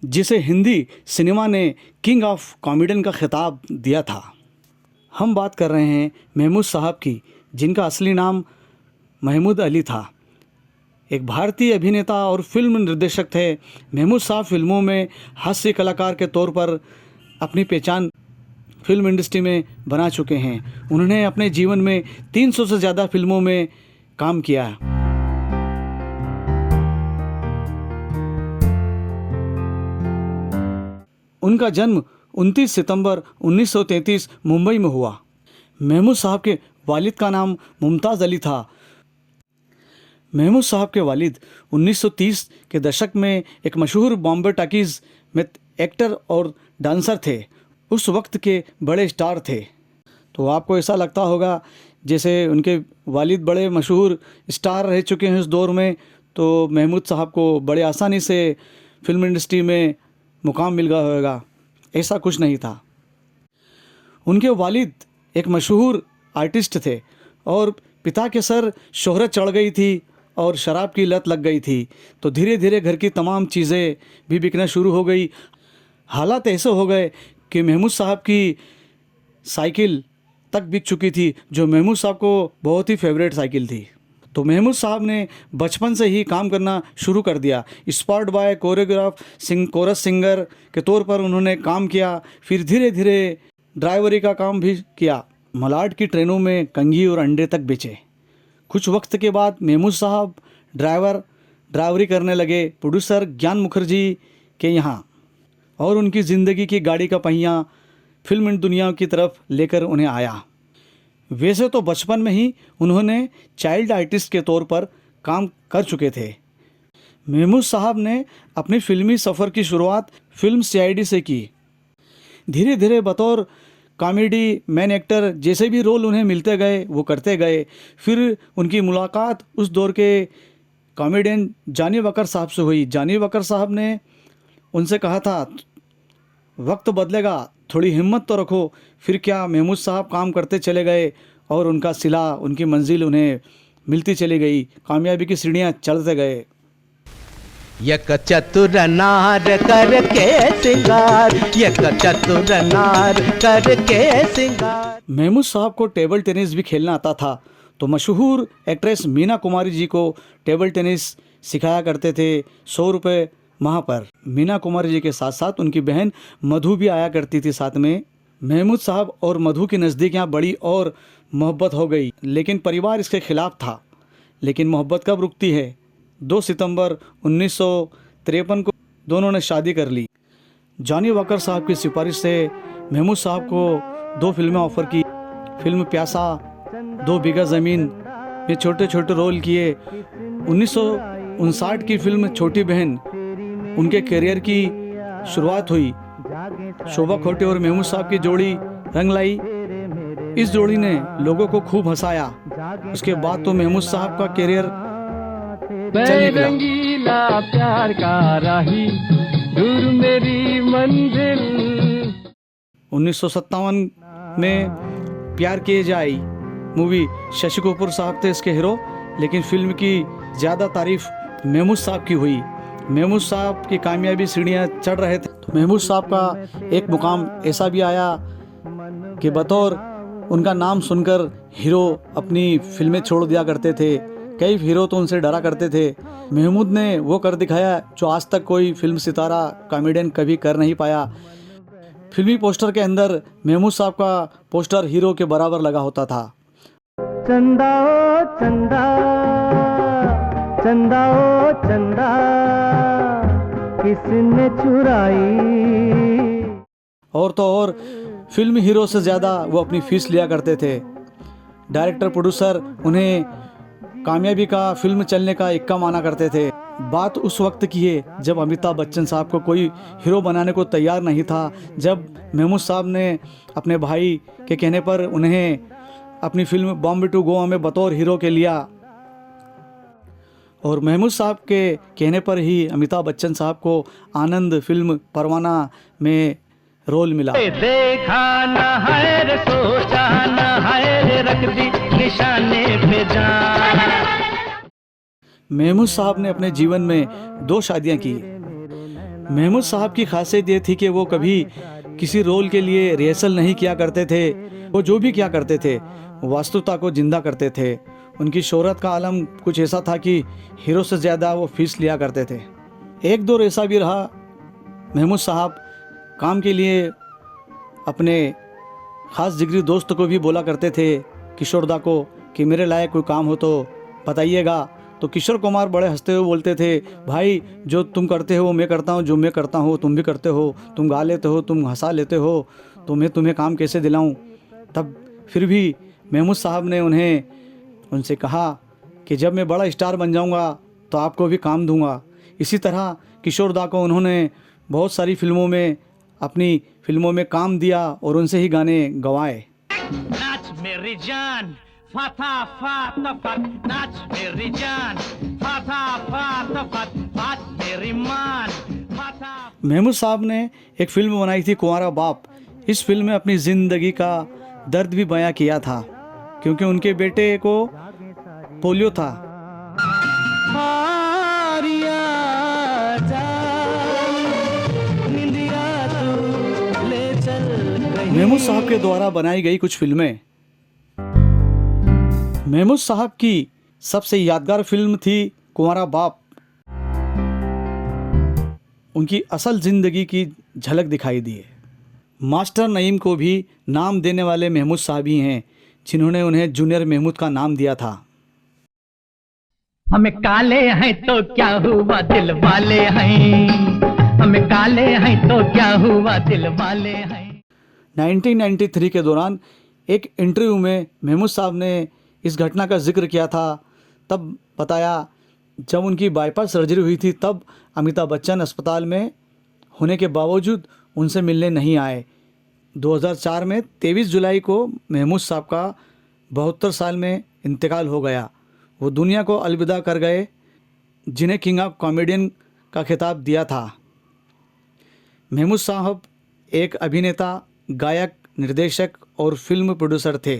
जिसे हिंदी सिनेमा ने king of comedian का खिताब दिया था। हम बात कर रहे हैं महमूद साहब की, जिनका असली नाम महमूद अली था। एक भारतीय अभिनेता और फिल्म निर्देशक थे। महमूद साहब फिल्मों में हास्य कलाकार के तौर पर अपनी पहचान फिल्म इंडस्ट्री में बना चुके हैं। उन्होंने अपने जीवन में 300 से ज़्यादा फिल्मों में काम किया। उनका जन्म 29 सितंबर 1933 मुंबई में हुआ। महमूद साहब के वालिद का नाम मुमताज़ अली था। महमूद साहब के वालिद 1930 के दशक में एक मशहूर बॉम्बे टॉकीज़ में एक्टर और डांसर थे। उस वक्त के बड़े स्टार थे। तो आपको ऐसा लगता होगा जैसे उनके वालिद बड़े मशहूर स्टार रह चुके हैं उस दौर में, तो महमूद साहब को बड़े आसानी से फिल्म इंडस्ट्री में मुकाम मिल गया होगा। ऐसा कुछ नहीं था। उनके वालिद एक मशहूर आर्टिस्ट थे और पिता के सर शोहरत चढ़ गई थी और शराब की लत लग गई थी। तो धीरे धीरे घर की तमाम चीज़ें भी बिकना शुरू हो गई। हालात ऐसे हो गए कि महमूद साहब की साइकिल तक बिक चुकी थी, जो महमूद साहब को बहुत ही फेवरेट साइकिल थी। तो महमूद साहब ने बचपन से ही काम करना शुरू कर दिया। Spot boy, choreograph, chorus singer के तौर पर उन्होंने काम किया। फिर धीरे धीरे ड्राइवरी का काम भी किया। मलाड की ट्रेनों में कंघी और अंडे तक बेचे। कुछ वक्त के बाद महमूद साहब ड्राइवरी करने लगे प्रोड्यूसर ज्ञान मुखर्जी के यहाँ, और उनकी ज़िंदगी की गाड़ी का पहिया फिल्म दुनिया की तरफ लेकर उन्हें आया। वैसे तो बचपन में ही उन्होंने चाइल्ड आर्टिस्ट के तौर पर काम कर चुके थे। महमूद साहब ने अपनी फिल्मी सफ़र की शुरुआत फिल्म CID से की। धीरे धीरे बतौर कॉमेडी मैन एक्टर जैसे भी रोल उन्हें मिलते गए वो करते गए। फिर उनकी मुलाकात उस दौर के कॉमेडियन जानी वकर साहब से हुई। जानी वकर साहब ने उनसे कहा था, वक्त बदलेगा, थोड़ी हिम्मत तो रखो। फिर क्या, महमूद साहब काम करते चले गए और उनका सिला, उनकी मंजिल उन्हें मिलती चली गई। कामयाबी की सीढ़ियाँ चढ़ते गए। यक चतुर नार करके सिंगार, यक चतुर नार करके सिंगार। महमूद साहब को टेबल टेनिस भी खेलना आता था। तो मशहूर एक्ट्रेस मीना कुमारी जी को टेबल टेनिस सिखाया करते थे 100 रुपये माह पर। मीना कुमारी जी के साथ साथ उनकी बहन मधु भी आया करती थी साथ में। महमूद साहब और मधु की नज़दीकियाँ बढ़ी और मोहब्बत हो गई, लेकिन परिवार इसके खिलाफ था। लेकिन मोहब्बत कब रुकती है? 2 सितंबर 1953 को दोनों ने शादी कर ली। जानी वकर साहब की सिफारिश से महमूद साहब को 2 फिल्में ऑफ़र की। फिल्म प्यासा, 2 बीघा ज़मीन में छोटे छोटे रोल किए। 1959 की फिल्म छोटी बहन उनके करियर की शुरुआत हुई। शोभा खोटे और महमूद साहब की जोड़ी रंग लाई। इस जोड़ी ने लोगों को खूब हंसाया। उसके बाद तो महमूद साहब का करियर चल निकला। रंगीला प्यार का राही, दूर मेरी मंजिल। 1957 में प्यार किए जाए मूवी, शशि कपूर साहब थे इसके हीरो, लेकिन फिल्म की ज़्यादा तारीफ महमूद साहब की हुई। महमूद साहब की कामयाबी सीढ़ियाँ चढ़ रहे थे। तो महमूद साहब का एक मुकाम ऐसा भी आया कि बतौर उनका नाम सुनकर हीरो अपनी फिल्में छोड़ दिया करते थे। कई हीरो तो उनसे डरा करते थे। महमूद ने वो कर दिखाया जो आज तक कोई फिल्म सितारा, कॉमेडियन कभी कर नहीं पाया। फिल्मी पोस्टर के अंदर महमूद साहब का पोस्टर हीरो के बराबर लगा होता था। चंदा ओ चंदा, चंदा ओ चंदा, किसने चुराई। और तो और फिल्म हीरो से ज़्यादा वो अपनी फीस लिया करते थे। डायरेक्टर, प्रोड्यूसर उन्हें कामयाबी का, फिल्म चलने का इक्का माना करते थे। बात उस वक्त की है जब अमिताभ बच्चन साहब को कोई हीरो बनाने को तैयार नहीं था। जब महमूद साहब ने अपने भाई के कहने पर उन्हें अपनी फिल्म बॉम्बे टू गोवा में बतौर हीरो के लिया, और महमूद साहब के कहने पर ही अमिताभ बच्चन साहब को आनंद फिल्म परवाना में रोल मिला। देखा न है रे, सोचा न है रे, रख दी निशाने पे जान। महमूद साहब ने अपने जीवन में 2 शादियां की। महमूद साहब की खासियत ये थी कि वो कभी किसी रोल के लिए रिहर्सल नहीं किया करते थे। वो जो भी किया करते थे वास्तविकता को जिंदा करते थे। उनकी शोहरत का आलम कुछ ऐसा था कि हीरो से ज़्यादा वो फीस लिया करते थे। एक दौर ऐसा भी रहा, महमूद साहब काम के लिए अपने ख़ास जिगरी दोस्त को भी बोला करते थे, किशोरदा को, कि मेरे लायक कोई काम हो तो बताइएगा। तो किशोर कुमार बड़े हंसते हुए बोलते थे, भाई जो तुम करते हो वो मैं करता हूँ, जो मैं करता हूँ तुम भी करते हो, तुम गा लेते हो, तुम हंसा लेते हो, तो मैं तुम्हें काम कैसे दिलाऊं। तब फिर भी महमूद साहब ने उनसे कहा कि जब मैं बड़ा स्टार बन जाऊंगा तो आपको भी काम दूंगा। इसी तरह किशोरदा को उन्होंने बहुत सारी अपनी फिल्मों में काम दिया और उनसे ही गाने गवाए। नाच मेरी जान फाता फात फत, नाच मेरी जान फाता फात फत, बात मेरी मान फाता। महमूद साहब ने एक फिल्म बनाई थी कुंवारा बाप। इस फिल्म में अपनी ज़िंदगी का दर्द भी बयां किया था, क्योंकि उनके बेटे को पोलियो था। महमूद साहब के द्वारा बनाई गई कुछ फिल्में। महमूद साहब की सबसे यादगार फिल्म थी कुंवारा बाप। उनकी असल जिंदगी की झलक दिखाई दी है। मास्टर नईम को भी नाम देने वाले महमूद साहब ही हैं, जिन्होंने उन्हें जूनियर महमूद का नाम दिया था। हमें काले हैं तो क्या हुआ दिल वाले हैं, हमें काले हैं तो क्या हुआ दिल वाले हैं। 1993 के दौरान एक इंटरव्यू में महमूद साहब ने इस घटना का जिक्र किया था। तब बताया, जब उनकी बाईपास सर्जरी हुई थी तब अमिताभ बच्चन अस्पताल में होने के बावजूद उनसे मिलने नहीं आए। 2004 में 23 जुलाई को महमूद साहब का 72 साल में इंतकाल हो गया। वो दुनिया को अलविदा कर गए, जिन्हें किंग ऑफ कॉमेडियन का खिताब दिया था। महमूद साहब एक अभिनेता, गायक, निर्देशक और फिल्म प्रोड्यूसर थे।